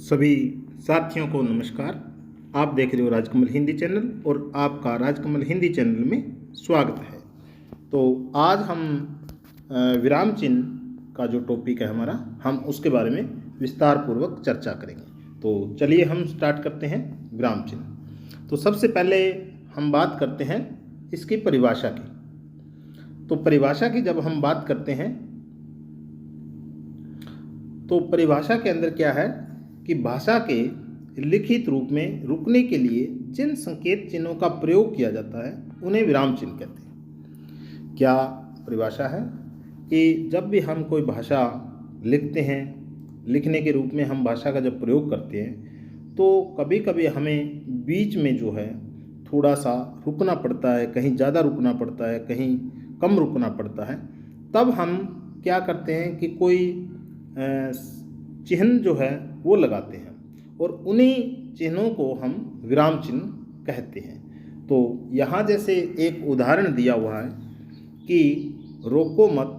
सभी साथियों को नमस्कार। आप देख रहे हो राजकमल हिंदी चैनल और आपका राजकमल हिंदी चैनल में स्वागत है। तो आज हम विराम चिन्ह का जो टॉपिक है हमारा, हम उसके बारे में विस्तार पूर्वक चर्चा करेंगे। तो चलिए हम स्टार्ट करते हैं विराम चिन्ह। तो सबसे पहले हम बात करते हैं इसकी परिभाषा की। तो परिभाषा की जब हम बात करते हैं तो परिभाषा के अंदर क्या है कि भाषा के लिखित रूप में रुकने के लिए जिन संकेत चिन्हों का प्रयोग किया जाता है उन्हें विराम चिन्ह कहते हैं। क्या परिभाषा है कि जब भी हम कोई भाषा लिखते हैं, लिखने के रूप में हम भाषा का जब प्रयोग करते हैं तो कभी कभी हमें बीच में जो है थोड़ा सा रुकना पड़ता है, कहीं ज़्यादा रुकना पड़ता है, कहीं कम रुकना पड़ता है। तब हम क्या करते हैं कि कोई चिन्ह जो है वो लगाते हैं और उन्हीं चिन्हों को हम विराम चिन्ह कहते हैं। तो यहाँ जैसे एक उदाहरण दिया हुआ है कि रोको मत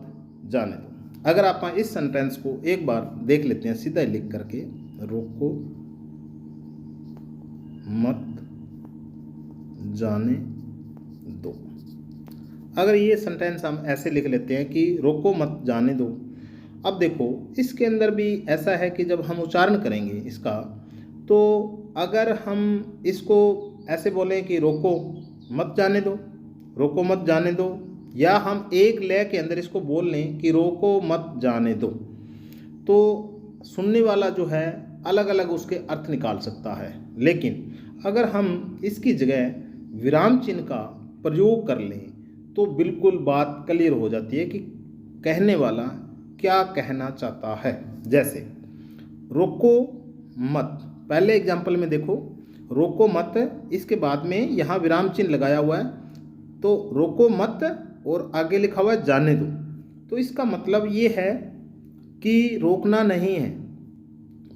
जाने दो। अगर आप इस सेंटेंस को एक बार देख लेते हैं सीधा लिख करके, रोको मत जाने दो। अगर ये सेंटेंस हम ऐसे लिख लेते हैं कि रोको मत जाने दो, अब देखो इसके अंदर भी ऐसा है कि जब हम उच्चारण करेंगे इसका, तो अगर हम इसको ऐसे बोलें कि रोको मत जाने दो, रोको मत जाने दो, या हम एक लय के अंदर इसको बोल लें कि रोको मत जाने दो, तो सुनने वाला जो है अलग अलग उसके अर्थ निकाल सकता है। लेकिन अगर हम इसकी जगह विराम चिन्ह का प्रयोग कर लें तो बिल्कुल बात क्लियर हो जाती है कि कहने वाला क्या कहना चाहता है। जैसे रोको मत, पहले एग्जाम्पल में देखो रोको मत, इसके बाद में यहाँ विराम चिन्ह लगाया हुआ है, तो रोको मत और आगे लिखा हुआ है जाने दो। तो इसका मतलब ये है कि रोकना नहीं है।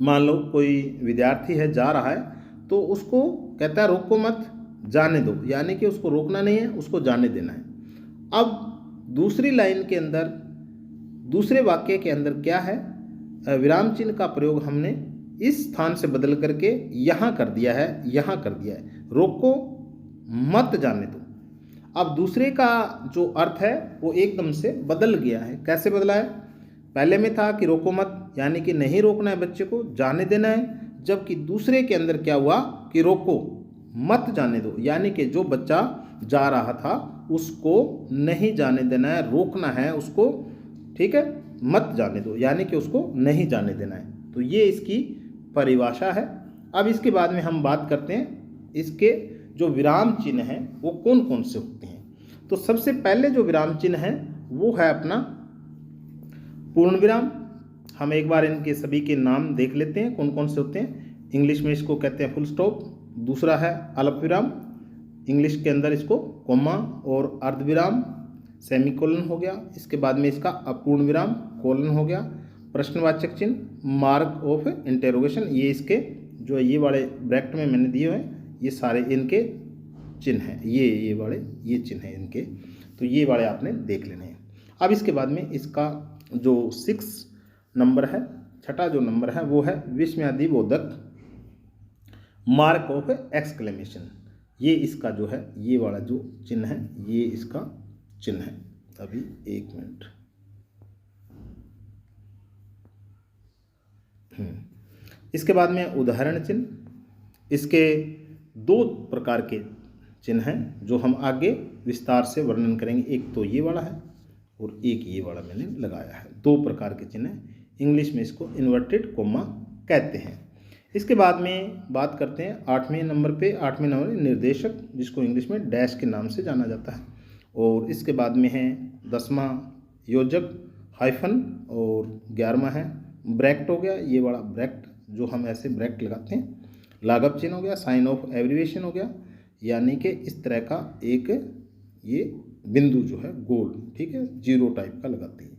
मान लो कोई विद्यार्थी है, जा रहा है, तो उसको कहता है रोको मत जाने दो, यानी कि उसको रोकना नहीं है, उसको जाने देना है। अब दूसरी लाइन के अंदर, दूसरे वाक्य के अंदर क्या है, विराम चिन्ह का प्रयोग हमने इस स्थान से बदल करके यहाँ कर दिया है, यहाँ कर दिया है, रोको मत जाने दो। अब दूसरे का जो अर्थ है वो एकदम से बदल गया है। कैसे बदला है? पहले में था कि रोको मत, यानी कि नहीं रोकना है बच्चे को, जाने देना है। जबकि दूसरे के अंदर क्या हुआ कि रोको मत जाने दो, यानी कि जो बच्चा जा रहा था उसको नहीं जाने देना है, रोकना है उसको, ठीक है, मत जाने दो, यानी कि उसको नहीं जाने देना है। तो ये इसकी परिभाषा है। अब इसके बाद में हम बात करते हैं इसके जो विराम चिन्ह हैं वो कौन कौन से होते हैं। तो सबसे पहले जो विराम चिन्ह है वो है अपना पूर्ण विराम। हम एक बार इनके सभी के नाम देख लेते हैं कौन कौन से होते हैं। इंग्लिश में इसको कहते हैं फुल स्टॉप। दूसरा है अल्प विराम, इंग्लिश के अंदर इसको कोमा और अर्धविराम, सेमीकोलन हो गया। इसके बाद में इसका अपूर्ण विराम, कोलन हो गया। प्रश्नवाचक चिन्ह, मार्क ऑफ इंटेरोगेशन, ये इसके जो ये वाले ब्रैकेट में मैंने दिए हैं ये सारे इनके चिन्ह हैं, ये वाले ये चिन्ह हैं इनके। तो ये वाले आपने देख लेने हैं। अब इसके बाद में इसका जो 6 नंबर है, छठा जो नंबर है वो है विस्मयादिबोधक मार्क ऑफ एक्सक्लेमेशन। ये इसका जो है ये वाला जो चिन्ह है ये इसका चिन्ह है। अभी एक मिनट, इसके बाद में उदाहरण चिन्ह। इसके 2 प्रकार के चिन्ह हैं जो हम आगे विस्तार से वर्णन करेंगे। एक तो ये वाला है और एक ये वाला मैंने लगाया है। 2 प्रकार के चिन्ह हैं। इंग्लिश में इसको इन्वर्टेड कोमा कहते हैं। इसके बाद में बात करते हैं 8वें नंबर पे, 8वें नंबर निर्देशक, जिसको इंग्लिश में डैश के नाम से जाना जाता है। और इसके बाद में है 10वां योजक हाइफन, और 11वां है ब्रैकेट हो गया, ये वाला ब्रैकेट जो हम ऐसे ब्रैकेट लगाते हैं। लाघव चिन्ह हो गया, साइन ऑफ एब्रिविएशन हो गया, यानी कि इस तरह का एक ये बिंदु जो है गोल, ठीक है, 0 टाइप का लगाते हैं।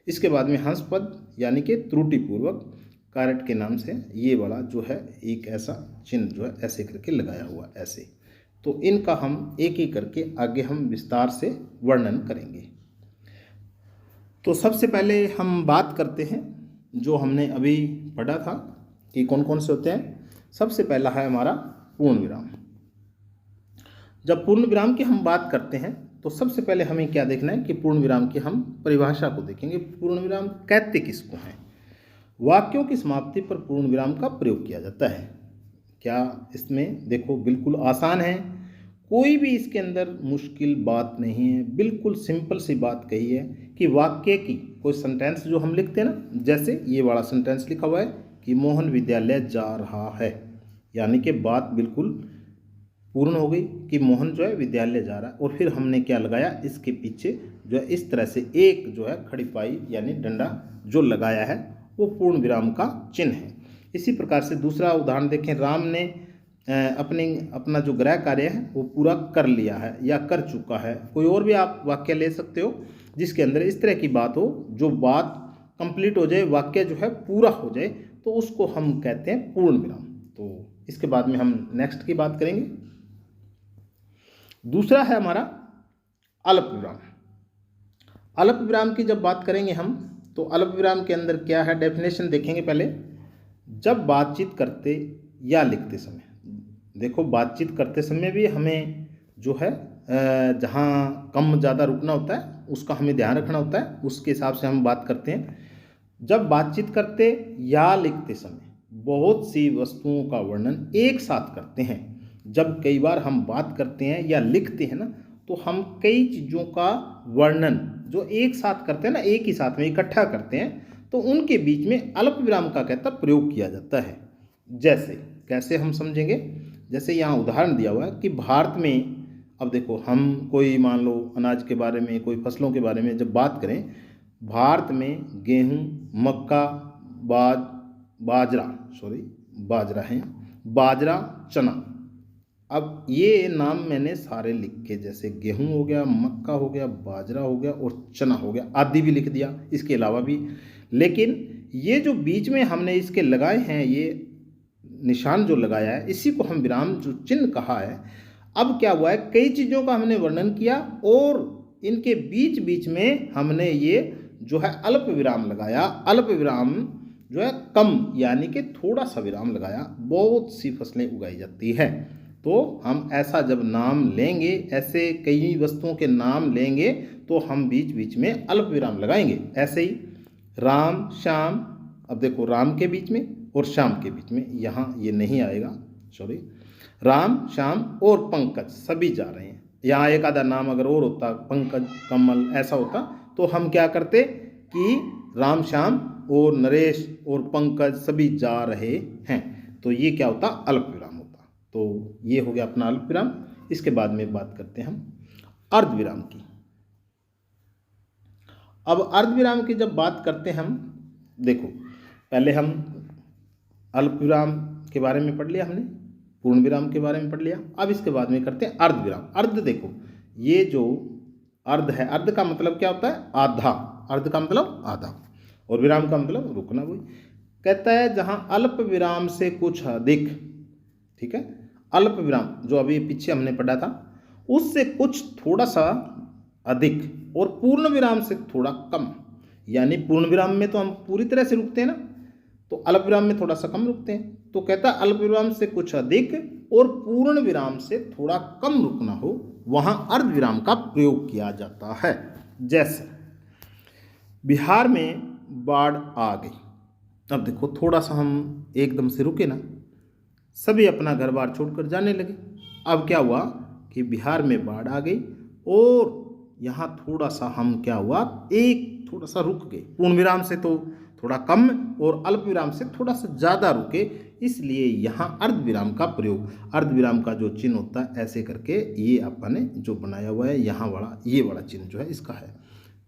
इसके बाद में हंस पद, यानी कि त्रुटिपूर्वक कारट के नाम से ये वाला जो है एक ऐसा चिन्ह जो है ऐसे करके लगाया हुआ ऐसे। तो इनका हम एक एक करके आगे हम विस्तार से वर्णन करेंगे। तो सबसे पहले हम बात करते हैं जो हमने अभी पढ़ा था कि कौन कौन से होते हैं। सबसे पहला है हमारा पूर्ण विराम। जब पूर्ण विराम की हम बात करते हैं तो सबसे पहले हमें क्या देखना है कि पूर्ण विराम की हम परिभाषा को देखेंगे। पूर्ण विराम कहते किसको हैं? वाक्यों की समाप्ति पर पूर्ण विराम का प्रयोग किया जाता है। क्या इसमें देखो बिल्कुल आसान है, कोई भी इसके अंदर मुश्किल बात नहीं है, बिल्कुल सिंपल सी बात कही है कि वाक्य की कोई सेंटेंस जो हम लिखते हैं ना, जैसे ये वाला सेंटेंस लिखा हुआ है कि मोहन विद्यालय जा रहा है, यानी कि बात बिल्कुल पूर्ण हो गई कि मोहन जो है विद्यालय जा रहा है। और फिर हमने क्या लगाया, इसके पीछे जो है इस तरह से एक जो है खड़ी पाई यानी डंडा जो लगाया है वो पूर्ण विराम का चिन्ह है। इसी प्रकार से दूसरा उदाहरण देखें, राम ने अपना जो गृह कार्य है वो पूरा कर लिया है या कर चुका है। कोई और भी आप वाक्य ले सकते हो जिसके अंदर इस तरह की बात हो, जो बात कंप्लीट हो जाए, वाक्य जो है पूरा हो जाए, तो उसको हम कहते हैं पूर्ण विराम। तो इसके बाद में हम नेक्स्ट की बात करेंगे। दूसरा है हमारा अल्प विराम। अल्प विराम की जब बात करेंगे हम तो अल्प विराम के अंदर क्या है, डेफिनेशन देखेंगे पहले। जब बातचीत करते या लिखते समय, देखो बातचीत करते समय भी हमें जो है जहाँ कम ज़्यादा रुकना होता है उसका हमें ध्यान रखना होता है, उसके हिसाब से हम बात करते हैं। जब बातचीत करते या लिखते समय बहुत सी वस्तुओं का वर्णन एक साथ करते हैं। जब कई बार हम बात करते हैं या लिखते हैं ना, तो हम कई चीज़ों का वर्णन जो एक साथ करते हैं ना, एक ही साथ में इकट्ठा करते हैं, तो उनके बीच में अल्प विराम का कहता प्रयोग किया जाता है। जैसे कैसे हम समझेंगे, जैसे यहाँ उदाहरण दिया हुआ है कि भारत में, अब देखो हम कोई मान लो अनाज के बारे में, कोई फसलों के बारे में जब बात करें, भारत में गेहूँ, मक्का, बाजरा है, बाजरा, चना। अब ये नाम मैंने सारे लिख के, जैसे गेहूं हो गया, मक्का हो गया, बाजरा हो गया और चना हो गया, आदि भी लिख दिया, इसके अलावा भी। लेकिन ये जो बीच में हमने इसके लगाए हैं, ये निशान जो लगाया है, इसी को हम विराम जो चिन्ह कहा है। अब क्या हुआ है, कई चीज़ों का हमने वर्णन किया और इनके बीच बीच में हमने ये जो है अल्प विराम लगाया। अल्प विराम जो है कम यानी कि थोड़ा सा विराम लगाया। बहुत सी फसलें उगाई जाती है, तो हम ऐसा जब नाम लेंगे, ऐसे कई वस्तुओं के नाम लेंगे, तो हम बीच बीच में अल्प विराम लगाएंगे। ऐसे ही राम, श्याम, अब देखो राम के बीच में और श्याम के बीच में, यहाँ ये नहीं आएगा, सॉरी, राम, श्याम और पंकज सभी जा रहे हैं। यहाँ एक आधा नाम अगर और होता, पंकज, कमल, ऐसा होता, तो हम क्या करते कि राम, श्याम और नरेश और पंकज सभी जा रहे हैं, तो ये क्या होता, अल्प विराम होता। तो ये हो गया अपना अल्प विराम। इसके बाद में बात करते हैं हम अर्ध विराम की। अब अर्ध विराम की जब बात करते हैं हम, देखो पहले हम अल्प विराम के बारे में पढ़ लिया हमने, पूर्ण विराम के बारे में पढ़ लिया। अब इसके बाद में करते हैं अर्ध विराम। अर्ध, देखो ये जो अर्ध है, अर्ध का मतलब क्या होता है, आधा। अर्ध का मतलब आधा और विराम का मतलब रुकना। वही कहता है जहां अल्प विराम से कुछ अधिक, ठीक है, अल्प विराम जो अभी पीछे हमने पढ़ा था उससे कुछ थोड़ा सा अधिक और पूर्ण विराम से थोड़ा कम। यानी पूर्ण विराम में तो हम पूरी तरह से रुकते हैं ना, तो अल्प विराम में थोड़ा सा कम रुकते हैं। तो कहता है अल्प विराम से कुछ अधिक और पूर्ण विराम से थोड़ा कम रुकना हो, वहां अर्ध विराम का प्रयोग किया जाता है। जैसे बिहार में बाढ़ आ गई। अब देखो थोड़ा सा हम एकदम से रुके ना, सभी अपना घर बार छोड़कर जाने लगे। अब क्या हुआ कि बिहार में बाढ़ आ गई और यहाँ थोड़ा सा हम क्या हुआ, एक थोड़ा सा रुक गए। पूर्ण विराम से तो थोड़ा कम और अल्प विराम से थोड़ा सा ज़्यादा रुके, इसलिए यहाँ अर्ध विराम का प्रयोग, अर्ध विराम का जो चिन्ह होता है ऐसे करके ये अपन ने जो बनाया हुआ है, यहाँ वाला ये वाला चिन्ह जो है इसका है।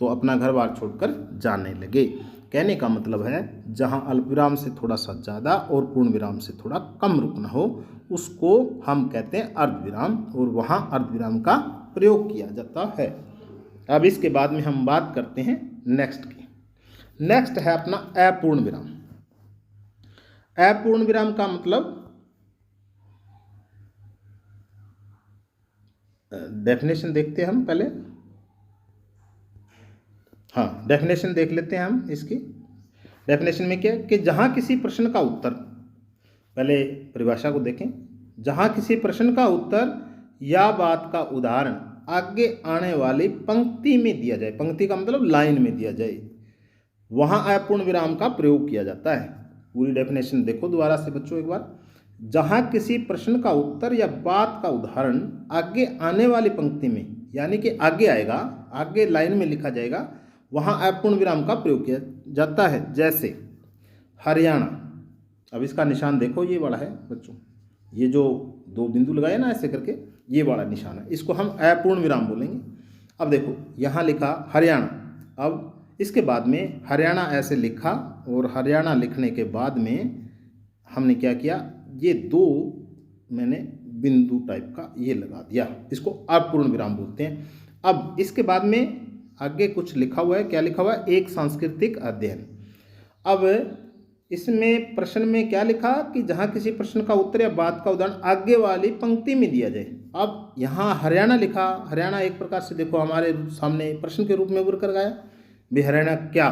तो अपना घर बार छोड़कर जाने लगे। कहने का मतलब है जहाँ अल्प विराम से थोड़ा सा ज़्यादा और पूर्ण विराम से थोड़ा कम रुकना हो, उसको हम कहते हैं अर्ध विराम, और वहाँ अर्ध विराम का प्रयोग किया जाता है। अब इसके बाद में हम बात करते हैं नेक्स्ट की। नेक्स्ट है अपना अपूर्ण विराम। अपूर्ण विराम का मतलब, डेफिनेशन देखते हैं हम पहले। हाँ, डेफिनेशन देख लेते हैं हम इसकी। डेफिनेशन में क्या है कि जहाँ किसी प्रश्न का उत्तर पहले परिभाषा को देखें। जहाँ किसी प्रश्न का उत्तर या बात का उदाहरण आगे आने वाली पंक्ति में दिया जाए, पंक्ति का मतलब लाइन में दिया जाए, वहाँ अपूर्ण विराम का प्रयोग किया जाता है। पूरी डेफिनेशन देखो दोबारा से बच्चों एक बार। जहाँ किसी प्रश्न का उत्तर या बात का उदाहरण आगे आने वाली पंक्ति में, यानी कि आगे आएगा, आगे लाइन में लिखा जाएगा, वहाँ अपूर्ण विराम का प्रयोग किया जाता है। जैसे हरियाणा, अब इसका निशान देखो, ये वाला है बच्चों, ये जो 2 बिंदु लगाए ना ऐसे करके, ये वाला निशान है, इसको हम अपूर्ण विराम बोलेंगे। अब देखो यहाँ लिखा हरियाणा, अब इसके बाद में हरियाणा ऐसे लिखा, और हरियाणा लिखने के बाद में हमने क्या किया, ये 2 मैंने बिंदु टाइप का ये लगा दिया, इसको अपूर्ण विराम बोलते हैं। अब इसके बाद में आगे कुछ लिखा हुआ है, क्या लिखा हुआ है, एक सांस्कृतिक अध्ययन। अब इसमें प्रश्न में क्या लिखा कि जहाँ किसी प्रश्न का उत्तर या बात का उदाहरण आगे वाली पंक्ति में दिया जाए। अब यहाँ हरियाणा लिखा, हरियाणा एक प्रकार से देखो हमारे सामने प्रश्न के रूप में उभर कर गया, भी हरियाणा क्या,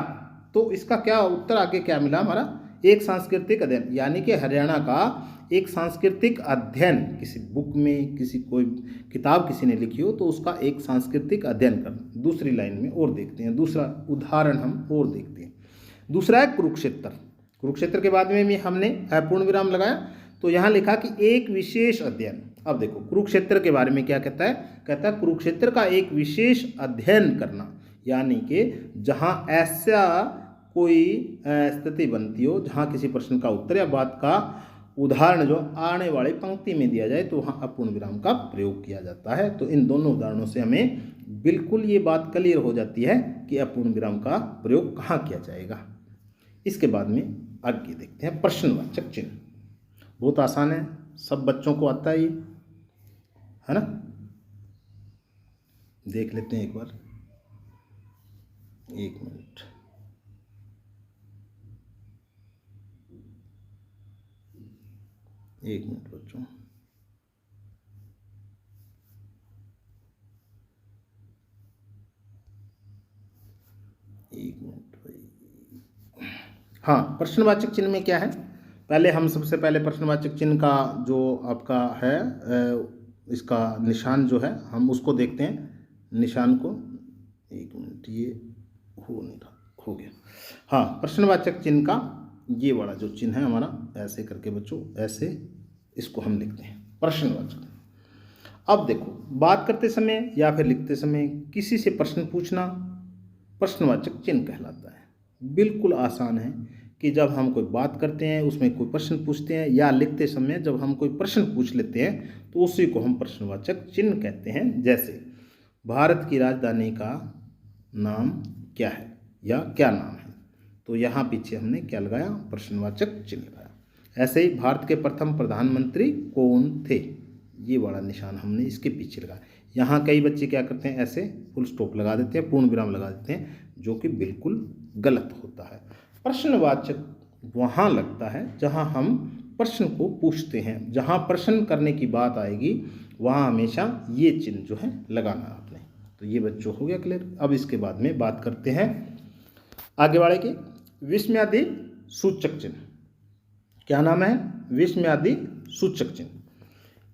तो इसका क्या उत्तर आगे क्या मिला हमारा, एक सांस्कृतिक अध्ययन, यानी कि हरियाणा का एक सांस्कृतिक अध्ययन, किसी बुक में, किसी कोई किताब किसी ने लिखी हो तो उसका एक सांस्कृतिक अध्ययन करना। दूसरी लाइन में और देखते हैं, दूसरा उदाहरण हम और देखते हैं। दूसरा है कुरुक्षेत्र। कुरुक्षेत्र के बाद में भी हमने अपूर्ण विराम लगाया, तो यहाँ लिखा कि एक विशेष अध्ययन। अब देखो कुरुक्षेत्र के बारे में क्या कहता है, कहता है कुरुक्षेत्र का एक विशेष अध्ययन करना, यानी कि जहाँ ऐसा कोई स्थिति बनती हो जहाँ किसी प्रश्न का उत्तर या बात का उदाहरण जो आने वाली पंक्ति में दिया जाए, तो वहाँ अपूर्ण विराम का प्रयोग किया जाता है। तो इन दोनों उदाहरणों से हमें बिल्कुल ये बात क्लियर हो जाती है कि अपूर्ण विराम का प्रयोग कहाँ किया जाएगा। इसके बाद में आगे देखते हैं प्रश्नवाचक चिन्ह। बहुत आसान है, सब बच्चों को आता है ये, है ना। देख लेते हैं एक बार, 1 मिनट। बच्चों, एक मिनट भाई। हाँ, प्रश्नवाचक चिन्ह में क्या है, पहले हम सबसे पहले प्रश्नवाचक चिन्ह का जो आपका है इसका निशान जो है हम उसको देखते हैं। निशान को 1 मिनट, ये हो नहीं रहा, हो गया। हाँ, प्रश्नवाचक चिन्ह का ये वाला जो चिन्ह है हमारा, ऐसे करके बच्चों, ऐसे इसको हम लिखते हैं प्रश्नवाचक। अब देखो, बात करते समय या फिर लिखते समय किसी से प्रश्न पूछना प्रश्नवाचक चिन्ह कहलाता है। बिल्कुल आसान है कि जब हम कोई बात करते हैं उसमें कोई प्रश्न पूछते हैं, या लिखते समय जब हम कोई प्रश्न पूछ लेते हैं तो उसी को हम प्रश्नवाचक चिन्ह कहते हैं। जैसे भारत की राजधानी का नाम क्या है, या क्या नाम है, तो यहाँ पीछे हमने क्या लगाया, प्रश्नवाचक चिन्ह लगाया। ऐसे ही भारत के प्रथम प्रधानमंत्री कौन थे, ये वाला निशान हमने इसके पीछे लगाया। यहाँ कई बच्चे क्या करते हैं, ऐसे फुल स्टॉप लगा देते हैं, पूर्ण विराम लगा देते हैं, जो कि बिल्कुल गलत होता है। प्रश्नवाचक वहाँ लगता है जहाँ हम प्रश्न को पूछते हैं, जहाँ प्रश्न करने की बात आएगी वहाँ हमेशा ये चिन्ह जो है लगाना आपने। तो ये बच्चों हो गया क्लियर। अब इसके बाद में बात करते हैं आगे वाले के, विस्मयादि सूचक चिन्ह। क्या नाम है, विस्मयादि सूचक चिन्ह।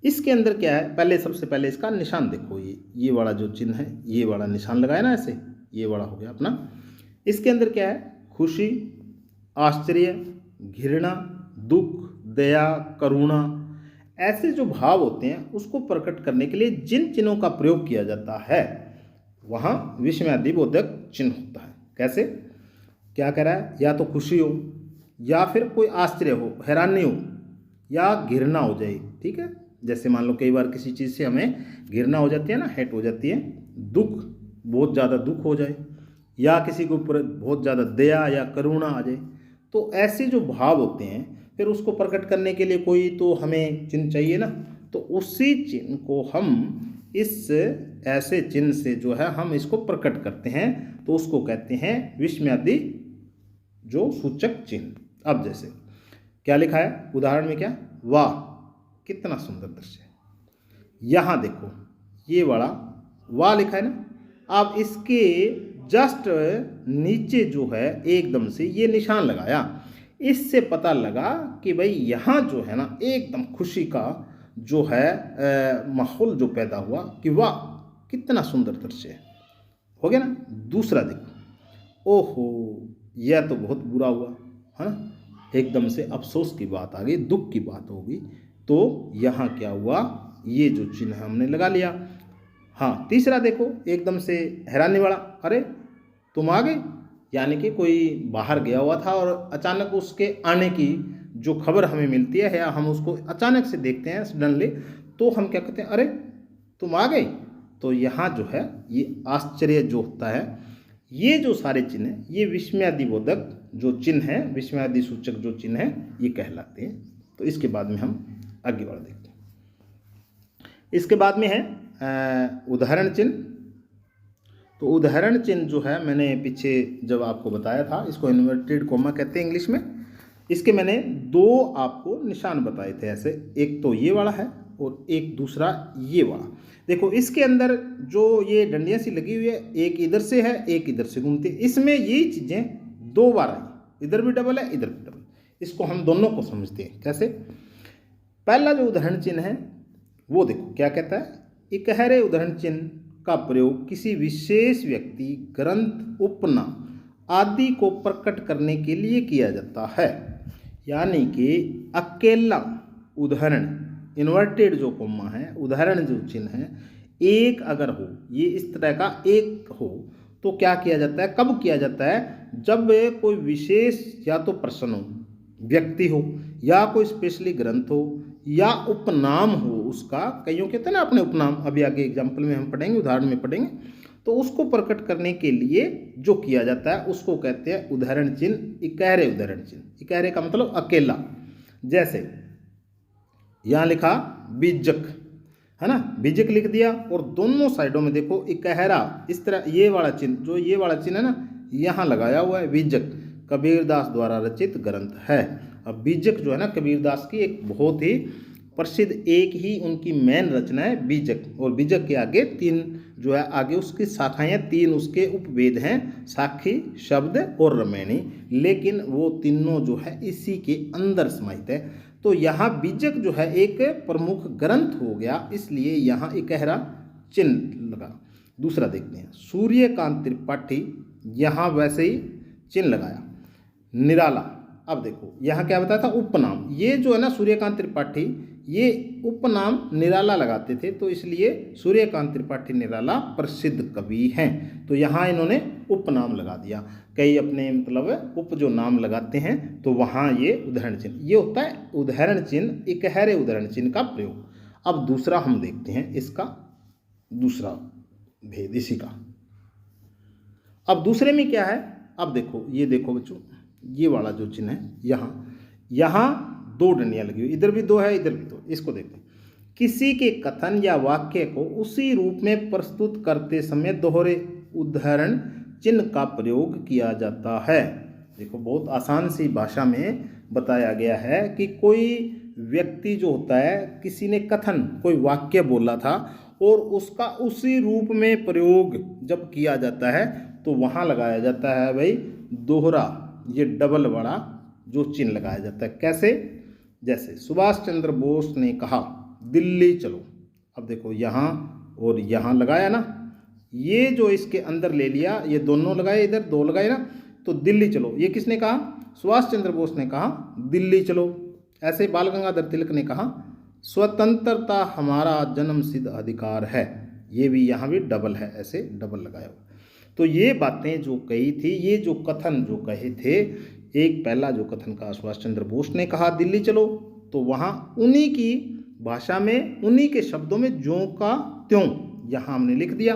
इसके अंदर क्या है, पहले सबसे पहले इसका निशान देखो, ये वाला जो चिन्ह है, ये वाला निशान लगाया ना ऐसे, ये वाला हो गया अपना। इसके अंदर क्या है, खुशी, आश्चर्य, घृणा, दुख, दया, करुणा, ऐसे जो भाव होते हैं उसको प्रकट करने के लिए जिन चिन्हों का प्रयोग किया जाता है वहाँ विस्मयादिबोधक चिन्ह होता है। कैसे, क्या कह रहा है, या तो खुशी हो, या फिर कोई आश्चर्य हो, हैरानी हो, या घृणा हो जाए। ठीक है, जैसे मान लो कई बार किसी चीज़ से हमें घृणा हो जाती है ना, हेट हो जाती है, दुख, बहुत ज़्यादा दुख हो जाए, या किसी के ऊपर बहुत ज़्यादा दया या करुणा आ जाए। तो ऐसे जो भाव होते हैं फिर उसको प्रकट करने के लिए कोई तो हमें चिन्ह चाहिए ना, तो उसी चिन्ह को हम इस ऐसे चिन्ह से जो है हम इसको प्रकट करते हैं, तो उसको कहते हैं विस्मयादि जो सूचक चिन्ह। अब जैसे क्या लिखा है उदाहरण में, क्या, वाह कितना सुंदर दृश्य। यहाँ देखो ये वाला वाह लिखा है ना, अब इसके जस्ट नीचे जो है एकदम से ये निशान लगाया, इससे पता लगा कि भाई यहाँ जो है ना एकदम खुशी का जो है माहौल जो पैदा हुआ कि वाह कितना सुंदर दृश्य है। हो गया ना। दूसरा देखो, ओहो यह तो बहुत बुरा हुआ है ना, एकदम से अफसोस की बात आ गई, दुख की बात होगी। तो यहाँ क्या हुआ, ये जो चिन्ह हमने लगा लिया। हाँ तीसरा देखो, एकदम से हैरानी वाला, अरे तुम आ गए, यानी कि कोई बाहर गया हुआ था और अचानक उसके आने की जो खबर हमें मिलती है या हम उसको अचानक से देखते हैं सडनली, तो हम क्या कहते हैं, अरे तुम आ गए। तो यहाँ जो है ये आश्चर्य जो होता है, ये जो सारे चिन्ह हैं ये विस्मयादिबोधक जो चिन्ह है, विस्मयादि सूचक जो चिन्ह है ये कहलाते हैं। तो इसके बाद में हम आगे बढ़ देखते हैं। इसके बाद में है उदाहरण चिन्ह। तो उदाहरण चिन्ह जो है मैंने पीछे जब आपको बताया था, इसको इन्वर्टेड कोमा कहते हैं इंग्लिश में। इसके मैंने दो आपको निशान बताए थे ऐसे, एक तो ये वाला है और एक दूसरा ये वाला। देखो इसके अंदर जो ये डंडियाँ सी लगी हुई है, एक इधर से है एक इधर से घूमती है, इसमें ये चीज़ें दो बार आई, इधर भी डबल है इधर भी डबल। इसको हम दोनों को समझते हैं कैसे। पहला जो उदाहरण चिन्ह है वो देखो क्या कहता है, इकहरे उदाहरण चिन्ह का प्रयोग किसी विशेष व्यक्ति, ग्रंथ, उपनाम आदि को प्रकट करने के लिए किया जाता है। यानी कि अकेला उदाहरण, इन्वर्टेड जो कोमा है, उदाहरण जो चिन्ह है, एक अगर हो, ये इस तरह का एक हो, तो क्या किया जाता है, कब किया जाता है, जब कोई विशेष या तो पर्सन हो, व्यक्ति हो, या कोई स्पेशली ग्रंथ हो, या उपनाम हो उसका, कईयों कहते हैं ना अपने उपनाम, अभी आगे एग्जाम्पल में हम पढ़ेंगे, उदाहरण में पढ़ेंगे, तो उसको प्रकट करने के लिए जो किया जाता है उसको कहते हैं उदाहरण चिन्ह, इकहरे उदाहरण चिन्ह। इकहरे का मतलब अकेला। जैसे यहाँ लिखा बीजक है ना, बीजक लिख दिया और दोनों साइडों में देखो इकहरा, इस तरह ये वाला चिन्ह, जो ये वाला चिन्ह है ना यहाँ लगाया हुआ है, बीजक कबीरदास द्वारा रचित ग्रंथ है। अब बीजक जो है ना कबीरदास की एक बहुत ही प्रसिद्ध, एक ही उनकी मेन रचना है बीजक। और बीजक के आगे तीन जो है, आगे उसकी शाखाएं, तीन उसके उपवेद हैं, साखी, शब्द और रमैनी, लेकिन वो तीनों जो है इसी के अंदर समाहित है। तो यहाँ बीजक जो है एक प्रमुख ग्रंथ हो गया, इसलिए यहाँ इकहरा चिन्ह लगा। दूसरा देखते हैं, सूर्यकांत त्रिपाठी, यहाँ वैसे ही चिन्ह लगाया। निराला, अब देखो यहाँ क्या बताया था, उपनाम, ये जो है ना सूर्यकांत त्रिपाठी, ये उपनाम निराला लगाते थे, तो इसलिए सूर्यकांत त्रिपाठी निराला प्रसिद्ध कवि हैं। तो यहाँ इन्होंने उपनाम लगा दिया, कई अपने मतलब उप जो नाम लगाते हैं, तो वहाँ ये उदाहरण चिन्ह, ये होता है उदाहरण चिन्ह, इकहरे उदाहरण चिन्ह का प्रयोग। अब दूसरा हम देखते हैं, इसका दूसरा भेद इसी का। अब दूसरे में क्या है, अब देखो ये देखो बच्चों, ये वाला जो चिन्ह है, यहाँ दो डंडियाँ लगी हुई, इधर भी दो है इधर भी दो। इसको देखते हैं, किसी के कथन या वाक्य को उसी रूप में प्रस्तुत करते समय दोहरे उदाहरण चिन्ह का प्रयोग किया जाता है। देखो बहुत आसान सी भाषा में बताया गया है कि कोई व्यक्ति जो होता है, किसी ने कथन, कोई वाक्य बोला था और उसका उसी रूप में प्रयोग जब किया जाता है तो वहाँ लगाया जाता है भाई दोहरा, ये डबल वाला जो चिन्ह लगाया जाता है। कैसे, जैसे सुभाष चंद्र बोस ने कहा दिल्ली चलो। अब देखो यहाँ और यहाँ लगाया ना, ये जो इसके अंदर ले लिया, ये दोनों लगाए, इधर दो लगाए ना, तो दिल्ली चलो, ये किसने कहा, सुभाष चंद्र बोस ने कहा दिल्ली चलो। ऐसे बाल गंगाधर तिलक ने कहा स्वतंत्रता हमारा जन्मसिद्ध अधिकार है, ये भी यहाँ भी डबल है, ऐसे डबल लगाया हुआ। तो ये बातें जो कही थी, ये जो कथन जो कहे थे, एक पहला जो कथन कहा सुभाष चंद्र बोस ने कहा दिल्ली चलो, तो वहाँ उन्हीं की भाषा में, उन्हीं के शब्दों में ज्यों का त्यों यहाँ हमने लिख दिया।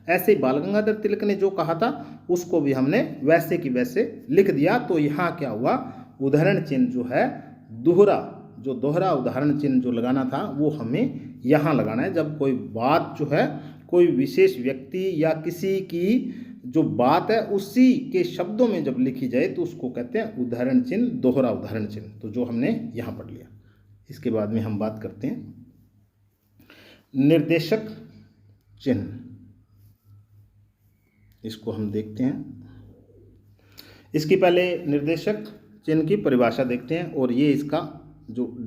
ऐसे बाल गंगाधर तिलक ने जो कहा था उसको भी हमने वैसे की वैसे लिख दिया। तो यहाँ क्या हुआ, उदाहरण चिन्ह जो है दोहरा, जो दोहरा उदाहरण चिन्ह जो लगाना था वो हमें यहाँ लगाना है। जब कोई बात जो है, कोई विशेष व्यक्ति या किसी की जो बात है उसी के शब्दों में जब लिखी जाए तो उसको कहते हैं उदाहरण चिन्ह, दोहरा उदाहरण चिन्ह। तो जो हमने यहाँ पढ़ लिया, इसके बाद में हम बात करते हैं निर्देशक चिन्ह। इसको हम देखते हैं। इसकी पहले निर्देशक चिन्ह की परिभाषा देखते हैं। और ये इसका जो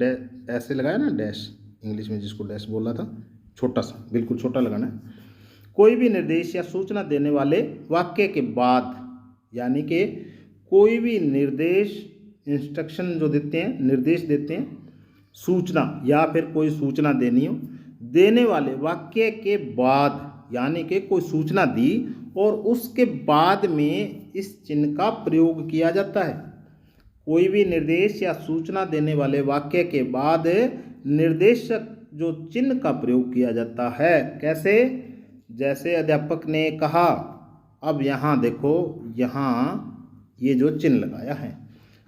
ऐसे लगाया ना डैश, इंग्लिश में जिसको डैश बोला था, छोटा सा, बिल्कुल छोटा लगाना है। कोई भी निर्देश या सूचना देने वाले वाक्य के बाद, यानी कि कोई भी निर्देश, इंस्ट्रक्शन जो देते हैं, निर्देश देते हैं, सूचना या फिर कोई सूचना देनी हो, देने वाले वाक्य के बाद, यानी कि कोई सूचना दी और उसके बाद में इस चिन्ह का प्रयोग किया जाता है। कोई भी निर्देश या सूचना देने वाले वाक्य के बाद निर्देशक जो चिन्ह का प्रयोग किया जाता है। कैसे? जैसे अध्यापक ने कहा, अब यहाँ देखो, यहाँ ये जो चिन्ह लगाया है,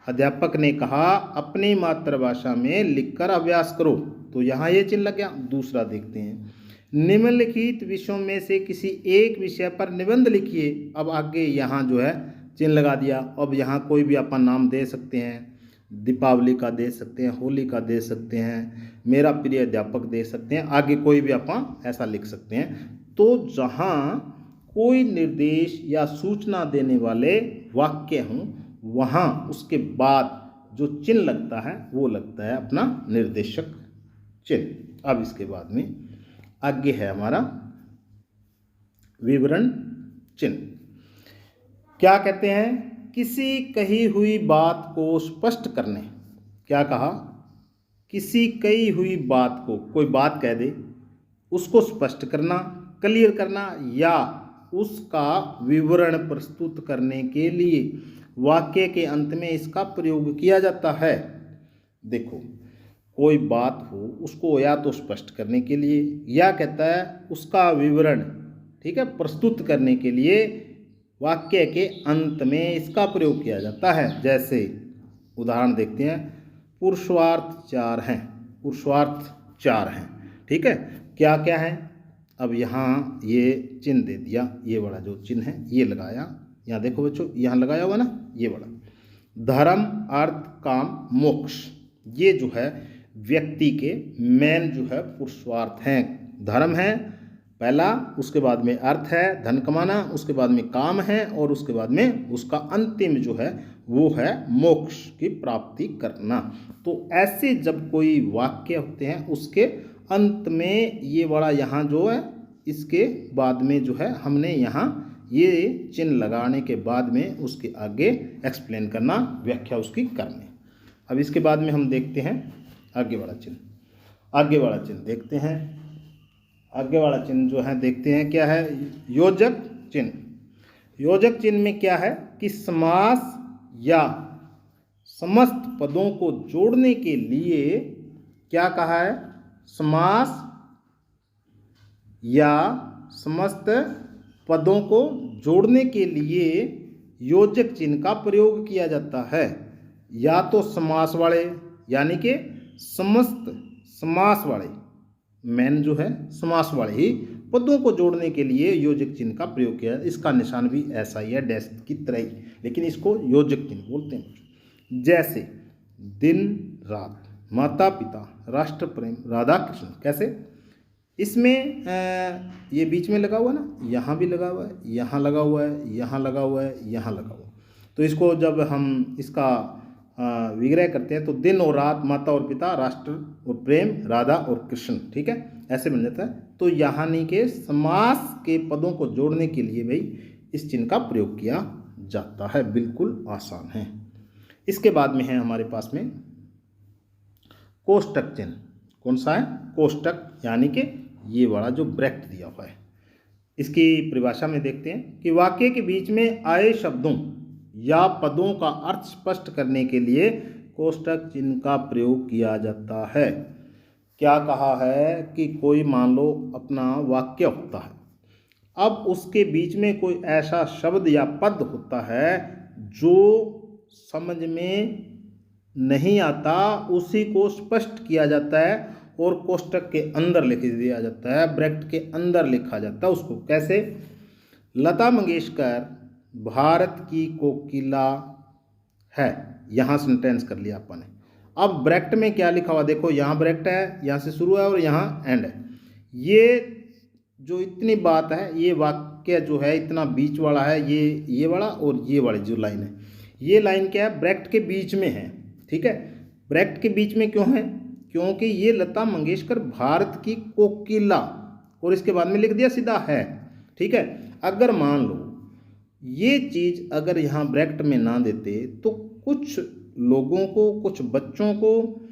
अध्यापक ने कहा अपनी मातृभाषा में लिखकर अभ्यास करो, तो यहाँ ये चिन्ह लग गया। दूसरा देखते हैं, निम्नलिखित विषयों में से किसी एक विषय पर निबंध लिखिए। अब आगे यहाँ जो है चिन्ह लगा दिया। अब यहाँ कोई भी अपन नाम दे सकते हैं, दीपावली का दे सकते हैं, होली का दे सकते हैं, मेरा प्रिय अध्यापक दे सकते हैं, आगे कोई भी अपन ऐसा लिख सकते हैं। तो जहाँ कोई निर्देश या सूचना देने वाले वाक्य हों, वहाँ उसके बाद जो चिन्ह लगता है वो लगता है अपना निर्देशक चिन्ह। अब इसके बाद में आगे है हमारा विवरण चिन्ह। क्या कहते हैं? किसी कही हुई बात को स्पष्ट करने। क्या कहा? किसी कही हुई बात को, कोई बात कह दे, उसको स्पष्ट करना, क्लियर करना, या उसका विवरण प्रस्तुत करने के लिए वाक्य के अंत में इसका प्रयोग किया जाता है। देखो, कोई बात हो उसको या तो स्पष्ट करने के लिए, या कहता है उसका विवरण, ठीक है, प्रस्तुत करने के लिए वाक्य के अंत में इसका प्रयोग किया जाता है। जैसे उदाहरण देखते हैं, पुरुषवार्थ 4 हैं, पुरुषवार्थ 4 हैं, ठीक है, क्या क्या है? अब यहाँ ये चिन्ह दे दिया, ये वाला जो चिन्ह है ये लगाया, यहाँ देखो बच्चों, यहाँ लगाया हुआ ना ये वाला, धर्म अर्थ काम मोक्ष, ये जो है व्यक्ति के मेन जो है पुरुषार्थ हैं। धर्म है पहला, उसके बाद में अर्थ है धन कमाना, उसके बाद में काम है, और उसके बाद में उसका अंतिम जो है वो है मोक्ष की प्राप्ति करना। तो ऐसे जब कोई वाक्य होते हैं उसके अंत में ये वाला यहाँ जो है, इसके बाद में जो है हमने यहाँ ये चिन्ह लगाने के बाद में उसके आगे एक्सप्लेन करना, व्याख्या उसकी करनी। अब इसके बाद में हम देखते हैं आगे वाला चिन्ह। आगे वाला चिन्ह देखते हैं, आगे वाला चिन्ह जो है देखते हैं क्या है, योजक चिन्ह। योजक चिन्ह में क्या है कि समास या समस्त पदों को जोड़ने के लिए, क्या कहा है, समास या समस्त पदों को जोड़ने के लिए योजक चिन्ह का प्रयोग किया जाता है। या तो समास वाले, यानी कि समस्त समास वाले, मेन जो है समास वाले ही पदों को जोड़ने के लिए योजक चिन्ह का प्रयोग किया। इसका निशान भी ऐसा ही है, डैश की तरह ही, लेकिन इसको योजक चिन्ह बोलते हैं। जैसे दिन रात, माता पिता, राष्ट्र प्रेम, राधा कृष्ण। कैसे? इसमें ये बीच में लगा हुआ ना, यहाँ भी लगा हुआ है, यहाँ लगा हुआ है, यहाँ लगा हुआ है, यहाँ लगा हुआ है। तो इसको जब हम इसका विग्रह करते हैं तो दिन और रात, माता और पिता, राष्ट्र और प्रेम, राधा और कृष्ण, ठीक है, ऐसे बन जाता है। तो यहाँ नहीं के समास के पदों को जोड़ने के लिए भाई इस चिन्ह का प्रयोग किया जाता है, बिल्कुल आसान है। इसके बाद में है हमारे पास में कोष्टक चिन्ह। कौन सा है? कोष्टक, यानी कि ये वाला जो ब्रैकेट दिया हुआ है। इसकी परिभाषा में देखते हैं कि वाक्य के बीच में आए शब्दों या पदों का अर्थ स्पष्ट करने के लिए कोष्टक चिन्ह का प्रयोग किया जाता है। क्या कहा है कि कोई मान लो अपना वाक्य होता है, अब उसके बीच में कोई ऐसा शब्द या पद होता है जो समझ में नहीं आता, उसी को स्पष्ट किया जाता है और कोष्टक के अंदर लिख दिया जाता है, ब्रैकेट के अंदर लिखा जाता है उसको। कैसे? लता मंगेशकर भारत की कोकिला है, यहाँ सेंटेंस कर लिया अपन ने। अब ब्रैकेट में क्या लिखा हुआ देखो, यहाँ ब्रैकेट है, यहाँ से शुरू है और यहाँ एंड है। ये जो इतनी बात है, ये वाक्य जो है इतना बीच वाला है, ये वाला और ये वाली जो लाइन है, ये लाइन क्या है, ब्रैकेट के बीच में है, ठीक है। ब्रैकेट के बीच में क्यों है, क्योंकि ये लता मंगेशकर भारत की कोकिला, और इसके बाद में लिख दिया सीधा है, ठीक है। अगर मान लो ये चीज़ अगर यहाँ ब्रैकेट में ना देते तो कुछ लोगों को, कुछ बच्चों को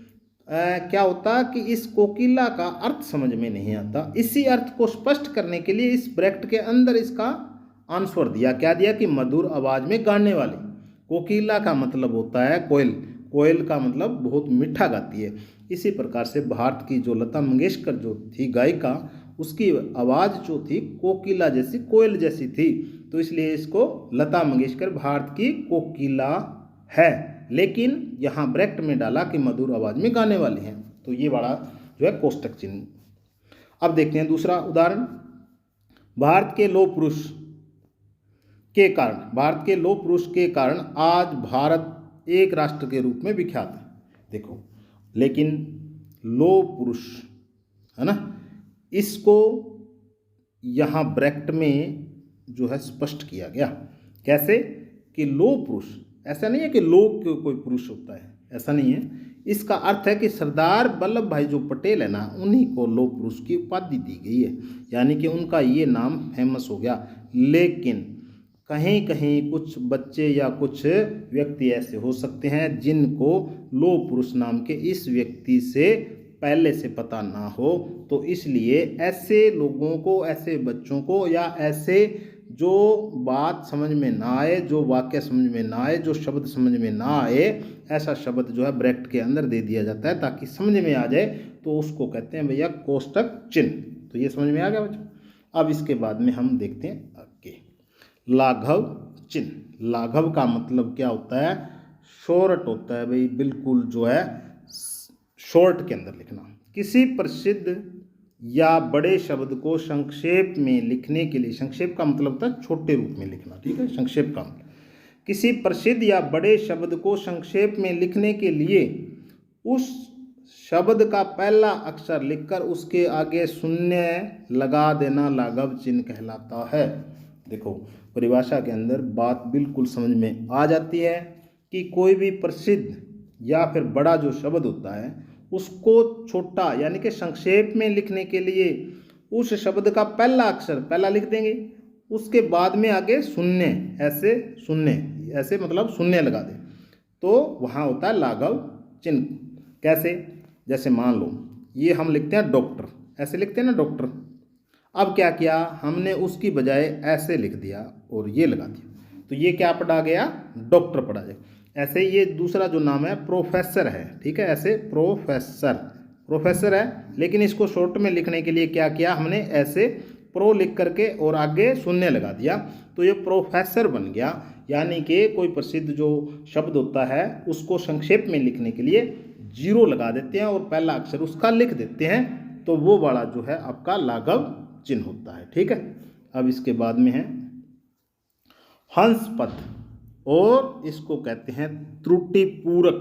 क्या होता कि इस कोकिला का अर्थ समझ में नहीं आता। इसी अर्थ को स्पष्ट करने के लिए इस ब्रैकेट के अंदर इसका आंसर दिया, क्या दिया कि मधुर आवाज में गाने वाली। कोकिला का मतलब होता है कोयल, कोयल का मतलब बहुत मीठा गाती है। इसी प्रकार से भारत की जो लता मंगेशकर जो थी गायिका, उसकी आवाज़ जो थी कोकिला जैसी, कोयल जैसी थी, तो इसलिए इसको लता मंगेशकर भारत की कोकिला है। लेकिन यहाँ ब्रैकेट में डाला कि मधुर आवाज में गाने वाली हैं, तो ये बड़ा जो है कोष्टक चिन्ह। अब देखते हैं दूसरा उदाहरण। भारत के लौह पुरुष के कारण, भारत के लौह पुरुष के कारण आज भारत एक राष्ट्र के रूप में विख्यात है। देखो, लेकिन लौह पुरुष है ना, इसको यहाँ ब्रैकेट में जो है स्पष्ट किया गया। कैसे कि लौह पुरुष, ऐसा नहीं है कि लोग कोई पुरुष होता है, ऐसा नहीं है। इसका अर्थ है कि सरदार वल्लभ भाई जो पटेल है ना, उन्हीं को लौह पुरुष की उपाधि दी गई है, यानी कि उनका ये नाम फेमस हो गया। लेकिन कहीं कहीं कुछ बच्चे या कुछ व्यक्ति ऐसे हो सकते हैं जिनको लौह पुरुष नाम के इस व्यक्ति से पहले से पता ना हो, तो इसलिए ऐसे लोगों को, ऐसे बच्चों को, या ऐसे जो बात समझ में ना आए, जो वाक्य समझ में ना आए, जो शब्द समझ में ना आए, ऐसा शब्द जो है ब्रैकेट के अंदर दे दिया जाता है ताकि समझ में आ जाए, तो उसको कहते हैं भैया कोष्टक चिन्ह। तो ये समझ में आ गया बच्चों। अब इसके बाद में हम देखते हैं आगे लाघव चिन्ह। लाघव का मतलब क्या होता है, शॉर्ट होता है भाई, बिल्कुल जो है शॉर्ट के अंदर लिखना। किसी प्रसिद्ध या बड़े शब्द को संक्षेप में लिखने के लिए, संक्षेप का मतलब होता है छोटे रूप में लिखना, ठीक है, संक्षेप का मतलब। किसी प्रसिद्ध या बड़े शब्द को संक्षेप में लिखने के लिए उस शब्द का पहला अक्षर लिखकर उसके आगे शून्य लगा देना लाघव चिन्ह कहलाता है। देखो, परिभाषा के अंदर बात बिल्कुल समझ में आ जाती है कि कोई भी प्रसिद्ध या फिर बड़ा जो शब्द होता है उसको छोटा यानी कि संक्षेप में लिखने के लिए उस शब्द का पहला अक्षर पहला लिख देंगे, उसके बाद में आगे शून्य, ऐसे शून्य, ऐसे मतलब शून्य लगा दें, तो वहाँ होता है लाघव चिन्ह। कैसे, जैसे मान लो ये हम लिखते हैं डॉक्टर, ऐसे लिखते हैं ना डॉक्टर। अब क्या किया हमने, उसकी बजाय ऐसे लिख दिया और ये लगा दिया, तो ये क्या पढ़ा गया, डॉक्टर पढ़ा जाए। ऐसे ये दूसरा जो नाम है प्रोफेसर है, ठीक है, ऐसे प्रोफेसर, प्रोफेसर है, लेकिन इसको शॉर्ट में लिखने के लिए क्या किया हमने, ऐसे प्रो लिख करके और आगे शून्य लगा दिया, तो ये प्रोफेसर बन गया। यानी कि कोई प्रसिद्ध जो शब्द होता है उसको संक्षेप में लिखने के लिए जीरो लगा देते हैं और पहला अक्षर उसका लिख देते हैं, तो वो वाला जो है आपका लाघव चिन्ह होता है, ठीक है। अब इसके बाद में है हंस पद, और इसको कहते हैं त्रुटि पूरक।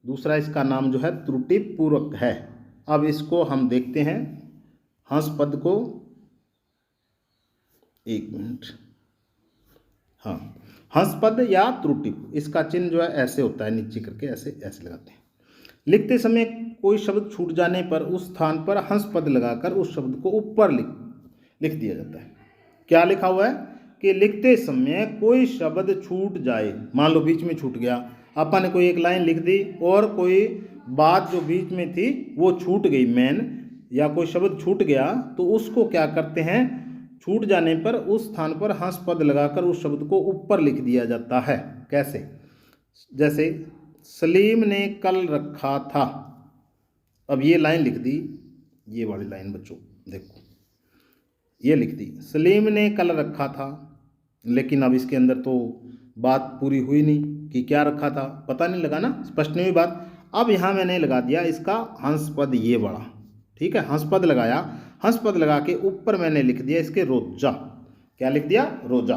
दूसरा इसका नाम जो है त्रुटि पूरक है। अब इसको हम देखते हैं हंस पद को, एक मिनट, हाँ, हंस पद या त्रुटि, इसका चिन्ह जो है ऐसे होता है, नीचे करके ऐसे ऐसे लगाते हैं। लिखते समय कोई शब्द छूट जाने पर उस स्थान पर हंस पद लगाकर उस शब्द को ऊपर लिख दिया जाता है। क्या लिखा हुआ है कि लिखते समय कोई शब्द छूट जाए, मान लो बीच में छूट गया, अपन ने कोई एक लाइन लिख दी और कोई बात जो बीच में थी वो छूट गई मेन, या कोई शब्द छूट गया, तो उसको क्या करते हैं, छूट जाने पर उस स्थान पर हंस पद लगाकर उस शब्द को ऊपर लिख दिया जाता है। कैसे, जैसे सलीम ने कल रखा था, अब ये लाइन लिख दी, ये वाली लाइन बच्चों देखो, ये लिख दी सलीम ने कल रखा था, लेकिन अब इसके अंदर तो बात पूरी हुई नहीं कि क्या रखा था, पता नहीं लगा ना, स्पष्ट नहीं हुई बात। अब यहाँ मैंने लगा दिया इसका हंस पद, ये बड़ा, ठीक है, हंस पद लगाया, हंस पद लगा के ऊपर मैंने लिख दिया इसके रोजा। क्या लिख दिया, रोजा।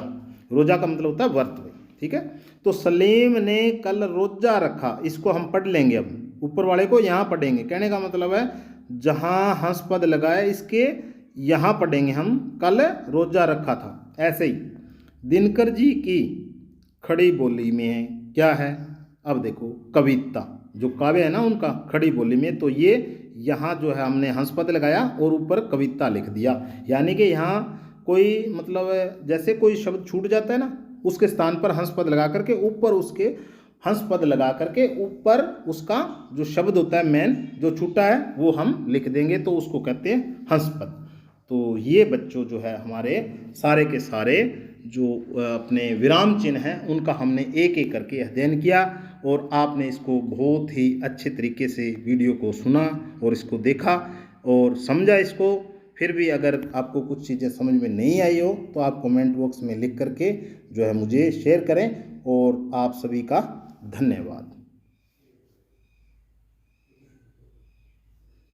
रोजा का मतलब होता है व्रत, ठीक है। तो सलीम ने कल रोजा रखा, इसको हम पढ़ लेंगे, अब ऊपर वाले को यहाँ पढ़ेंगे। कहने का मतलब है जहाँ हंस पद लगाया इसके यहाँ पढ़ेंगे हम, कल रोजा रखा था। ऐसे ही दिनकर जी की खड़ी बोली में क्या है? अब देखो कविता, जो काव्य है ना उनका खड़ी बोली में, तो ये यहाँ जो है हमने हंस पद लगाया और ऊपर कविता लिख दिया। यानी कि यहाँ कोई मतलब जैसे कोई शब्द छूट जाता है ना, उसके स्थान पर हंस पद लगा करके ऊपर उसके हंस पद लगा करके ऊपर उसका जो शब्द होता है मेन जो छूटा है वो हम लिख देंगे, तो उसको कहते हैं हंस पद। तो ये बच्चों जो है हमारे सारे के सारे जो अपने विराम चिन्ह हैं उनका हमने एक एक करके अध्ययन किया, और आपने इसको बहुत ही अच्छे तरीके से वीडियो को सुना और इसको देखा और समझा इसको। फिर भी अगर आपको कुछ चीज़ें समझ में नहीं आई हो तो आप कमेंट बॉक्स में लिख करके जो है मुझे शेयर करें, और आप सभी का धन्यवाद।